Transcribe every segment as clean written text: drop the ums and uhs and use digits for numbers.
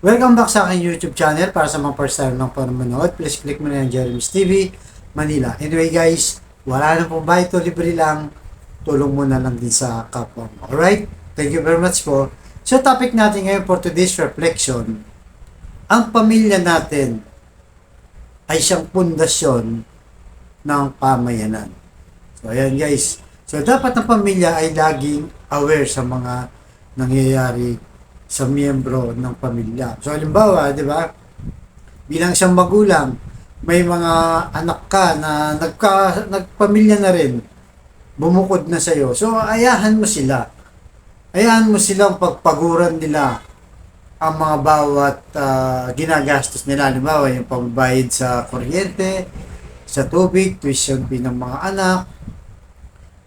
Welcome back sa aking YouTube channel. Para sa mga first time lang po na manood, please click mo na yung Jeremy's TV Manila. Anyway guys, wala na po ba ito, libre lang. Tulong mo na lang din sa kapwa mo. Alright? Thank you very much po. So topic natin ngayon for today's reflection, ang pamilya natin ay siyang pundasyon ng pamayanan. So ayan guys. So dapat ang pamilya ay laging aware sa mga nangyayari sa miyembro ng pamilya. So halimbawa, di ba, bilang isang magulang, may mga anak ka na nagpamilya na rin, bumukod na sa'yo. So ayahan mo sila. Ayahan mo silang pagpaguran nila ang mga bawat ginagastos nila. Halimbawa, yung pambayad sa kuryente, sa tubig, tuition fee ng mga anak,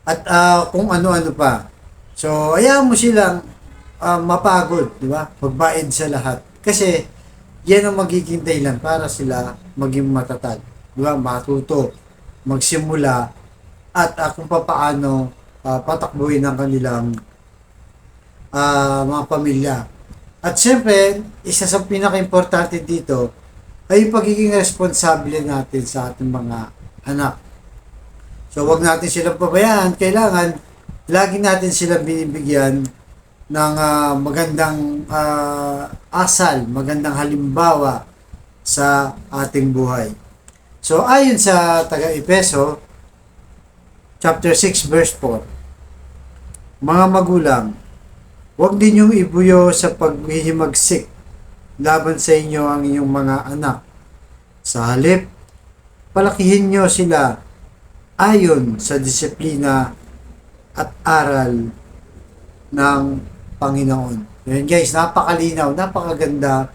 at kung ano-ano pa. So ayahan mo silang mapagod, di ba? Magbayad sa lahat. Kasi, yan ang magiging dahilan para sila maging matatag. Di ba? Matuto, magsimula, at kung paano patakbuhin ang kanilang mga pamilya. At syempre, isa sa pinaka-importante dito ay yung pagiging responsable natin sa ating mga anak. So, wag natin silang pabayaan. Kailangan, lagi natin silang binibigyan ng magandang asal, magandang halimbawa sa ating buhay. So, ayon sa taga-Epeso, chapter 6, verse 4, mga magulang, huwag ninyong ibuyo sa paghihimagsik laban sa inyo ang inyong mga anak. Sa halip, palakihin nyo sila ayon sa disiplina at aral ng Panginoon. Yan guys, napakalinaw, napakaganda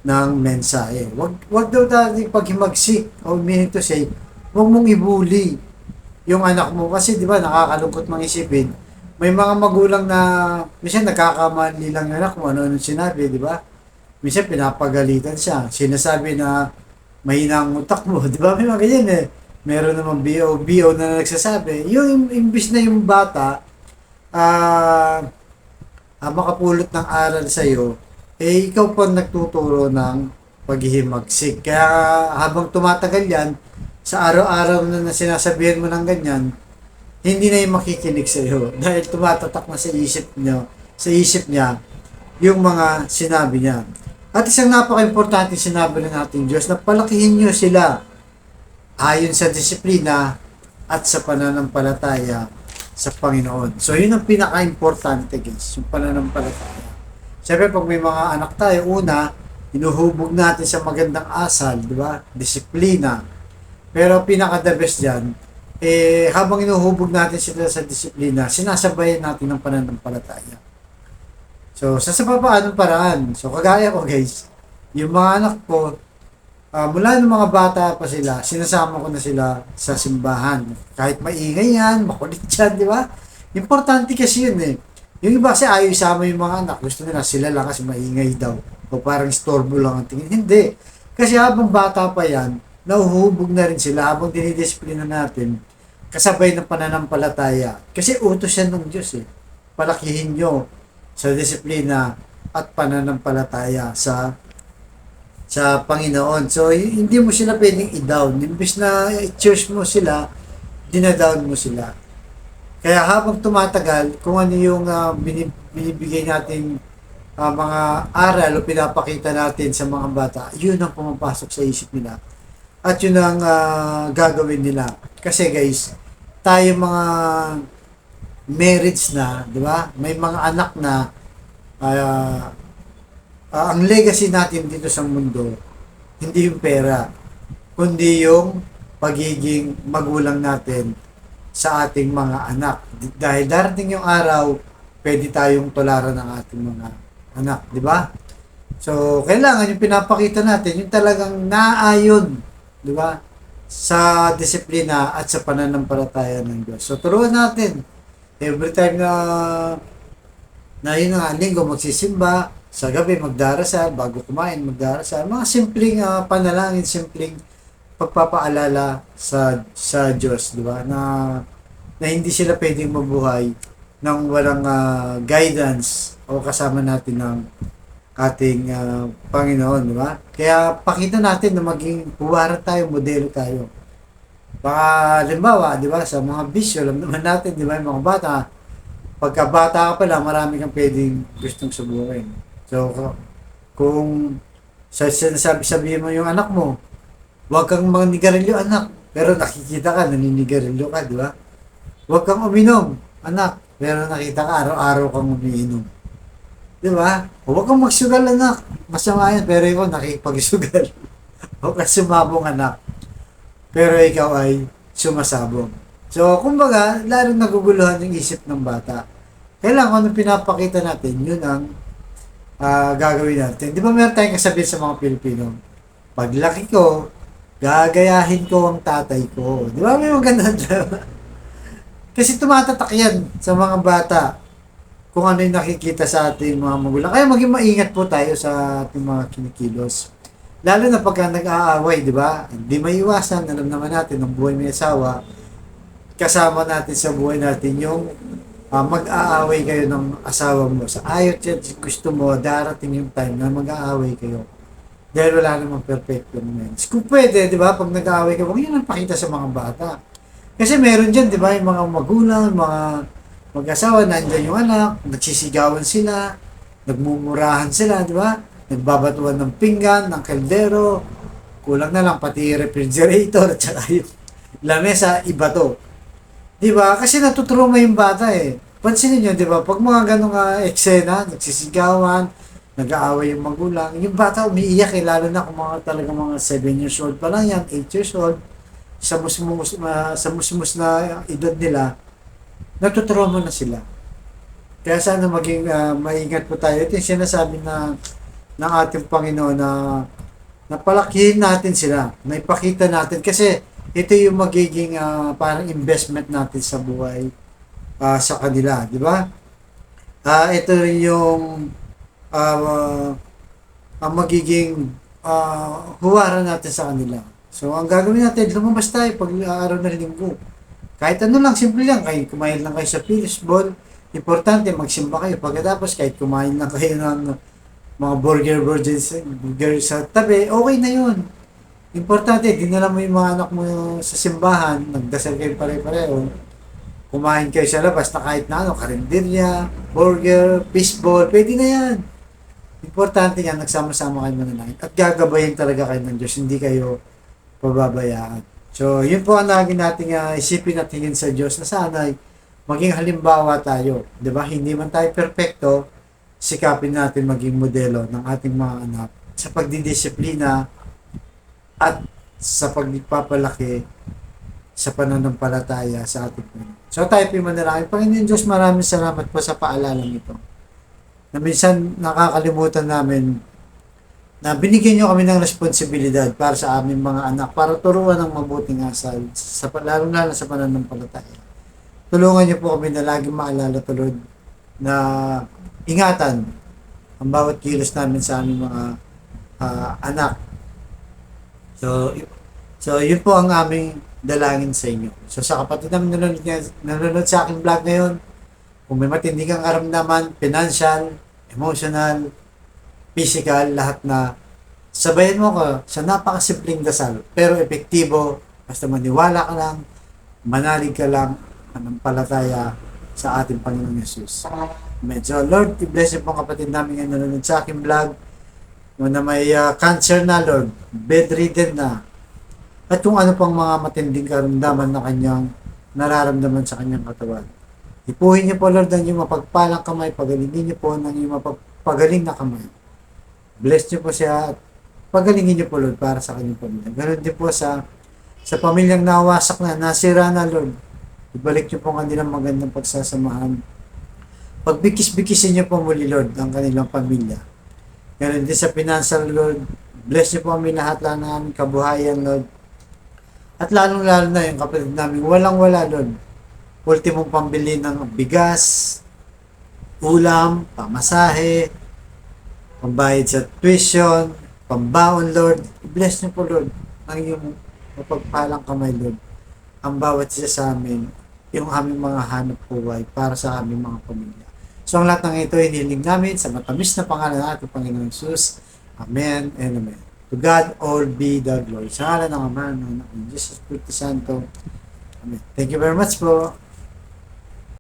ng mensahe. Wag daw natin paghimagsik. O meaning to say, wag mong ibuli yung anak mo. Kasi di ba, nakakalungkot mang isipin. May mga magulang na, minsan nagkakamali lang yung anak mo, ano sinabi, di ba? Minsan pinapagalitan siya. Sinasabi na mahina ang utak mo. Di ba? May mga ganyan eh. Meron naman BO na nagsasabi. Yung imbis na yung bata, makapulot ng aral sa iyo, ikaw pa nagtuturo ng paghihimagsik. Kaya habang tumatagal yan, sa araw-araw na sinasabihan mo ng ganyan, hindi na yung makikinig sa iyo dahil tumatatak na sa isip niya yung mga sinabi niya. At isang napaka-importante sinabi ng ating Diyos na palakihin niyo sila ayon sa disiplina at sa pananampalataya sa Panginoon. So, yun ang pinaka-importante guys, yung pananampalataya. Siyempre, pag may mga anak tayo, una, inuhubog natin sa magandang asal, di ba? Disiplina. Pero pinaka-the best dyan, habang inuhubog natin sila sa disiplina, sinasabayan natin ng pananampalataya. So, sa paanong paraan? So, kagaya ko guys, yung mga anak ko, mula ng mga bata pa sila, sinasama ko na sila sa simbahan. Kahit maingay yan, makulit yan, di ba? Importante kasi yun eh. Yung iba kasi ayaw isama yung mga anak. Gusto nila sila lang kasi maingay daw. O parang istorbo lang ang tingin. Hindi. Kasi habang bata pa yan, nauhubog na rin sila. Habang dinidisiplina natin, kasabay ng pananampalataya. Kasi utos yan ng Diyos eh. Palakihin nyo sa disiplina at pananampalataya sa Panginoon. So, hindi mo sila pwedeng i-down. Imbis na i-cheers mo sila, dinadown mo sila. Kaya habang tumatagal, kung ano yung binibigay natin mga aral o pinapakita natin sa mga bata, yun ang pumapasok sa isip nila. At yun ang gagawin nila. Kasi guys, tayo mga marriage na, di ba? May mga anak na ang legacy natin dito sa mundo, hindi yung pera, kundi yung pagiging magulang natin sa ating mga anak. Dahil darating yung araw, pwede tayong tularan ng ating mga anak, di ba? So, kailangan yung pinapakita natin, yung talagang naayon, di ba? Sa disiplina at sa pananampalataya ng Diyos. So, turuan natin. Every time na yun nga, linggo magsisimba, sa gabi magdarasal, bago kumain magdarasal, mga simpleng panalangin, simpleng pagpapaalala sa Diyos, di ba? Na hindi sila pwedeng mabuhay nang walang guidance o kasama natin ng ating Panginoon, di ba? Kaya pakita natin na maging huwaran tayo, modelo tayo. Baka, halimbawa, di ba, sa mga bisyo, alam naman natin, di ba, yung mga bata, pagkabata ka pa lang, marami kang pwedeng gustong subukin. So, kung sabi mo yung anak mo, huwag kang manigarilyo, anak. Pero nakikita ka, naninigarilyo ka, di ba? Huwag kang uminom, anak. Pero nakita ka, araw-araw kang umiinom. Di ba? Huwag kang magsugal, anak. Masama yan, pero ikaw nakikipagsugal. Huwag kang sumabong, anak. Pero ikaw ay sumasabong. So, kumbaga, lalong naguguluhan yung isip ng bata. Kailangan kung ano pinapakita natin, yun ang gagawin natin. Di ba meron tayong kasabihan sa mga Pilipino? Paglaki ko, gagayahin ko ang tatay ko. Di ba may maganda drama? Kasi tumatatak yan sa mga bata kung ano yung nakikita sa ating mga magulang. Kaya maging maingat po tayo sa ating mga kinikilos. Lalo na pagka nag-aaway, di ba? Hindi maiwasan, alam naman natin, ng buhay may asawa, kasama natin sa buhay natin yung mag-aaway kayo ng asawa mo. Sa ayot yan, gusto mo, darating yung time na mag-aaway kayo. Dahil wala namang perfecto naman. Kung pwede, di ba, pag nag-aaway kayo, huwag yun ang pakita sa mga bata. Kasi meron dyan, di ba, yung mga magulang, mga mag-asawa, nandiyan yung anak, nagsisigawan sila, nagmumurahan sila, di ba? Nagbabatuan ng pinggan, ng kaldero, kulang na lang pati refrigerator, at saka yung lamesa, iba to. Di ba? Kasi natutruma yung bata eh. Pansinin nyo, di ba? Pag mga ganong eksena, nagsisigawan, nag-aaway yung magulang, yung bata umiiyak eh, lalo na kung mga talaga mga 7 years old pa lang yan, 8 years old, sa musmus na edad nila, natutruma na sila. Kaya sana maging maingat po tayo. Ito yung sinasabi ng ating Panginoon na napalakihin natin sila, na ipakita natin. Kasi ito yung magiging parang investment natin sa buhay sa kanila, di ba? Ito yung ang magiging huwaran natin sa kanila. So, ang gagawin natin, lumabas tayo pag araw ng linggo. Kahit ano lang, simple lang. Kahit kumain lang kayo sa baseball, importante, magsimba kayo. Pagkatapos, kahit kumain lang kayo ng mga burger sa tabi, okay na yun. Importante, dinala mo yung mga anak mo sa simbahan, nagdasal kayo pare-pareho, kumain kayo sa labas na kahit na ano, karinderya, burger, fishball, pwede na yan. Importante yan, nagsama-sama kayo manalangin. At gagabayin talaga kayo ng Diyos, hindi kayo pababayaan. So, yun po ang lagi nating isipin at hingin sa Diyos na sana maging halimbawa tayo. Diba? Hindi man tayo perfecto, sikapin natin maging modelo ng ating mga anak sa pagdidisiplina at sa pagpapalaki sa pananampalataya sa ating Panginoon. So tayo po manalangin. Panginoon Diyos, maraming salamat po sa paalalang ito. Na minsan nakakalimutan namin na binigyan nyo kami ng responsibilidad para sa aming mga anak, para turuan ng mabuting asal, lalo-lalo sa pananampalataya. Tulungan nyo po kami na laging maalala tulad na ingatan ang bawat kilos namin sa aming mga anak. So, yun po ang aming dalangin sa inyo. So, sa kapatid namin nanonood sa aking vlog ngayon, kung may matindi kang karamdaman, financial, emotional, physical, lahat na, sabayan mo ko sa napakasimpleng dasal, pero epektibo, basta maniwala ka lang, manalig ka lang, manampalataya sa ating Panginoon Yesus. Amen. So, Lord, i-bless yung pong kapatid namin ngayon nanonood sa aking vlog, na may cancer na, Lord, bedridden na, at kung ano pang mga matinding karamdaman na kanyang nararamdaman sa kanyang katawan. Ipuhin niyo po, Lord, ang iyong mapagpalang kamay, pagalingin niyo po ng iyong mapagaling na kamay. Bless niyo po siya at pagalingin niyo po, Lord, para sa kanyang pamilya. Ganon din po sa pamilyang nawasak na, nasira na, Lord. Ibalik niyo po ang kanilang magandang pagsasamahan. Pagbikis-bikisin niyo po muli, Lord, ang kanilang pamilya. Ganon din sa financial, Lord. Bless niyo po kami lahat lang ng aming kabuhayan, Lord. At lalong-lalo na yung kapatid namin, walang-wala, Lord. Ultimong pambili ng bigas, ulam, pamasahe, pambayad sa tuition, pambaon, Lord. Bless niyo po, Lord, ang iyong mapagpalang kamay, Lord. Ang bawat isa sa amin, yung aming mga hanap buhay para sa aming mga pamilya. So ang lahat ng ito ay hiniling namin sa matamis na pangalan ng ating Panginoon Jesus. Amen and amen. To God all be the glory. Sa ngalan ng Ama, ng Anak, ng Jesus Espiritu Santo. Amen. Thank you very much po.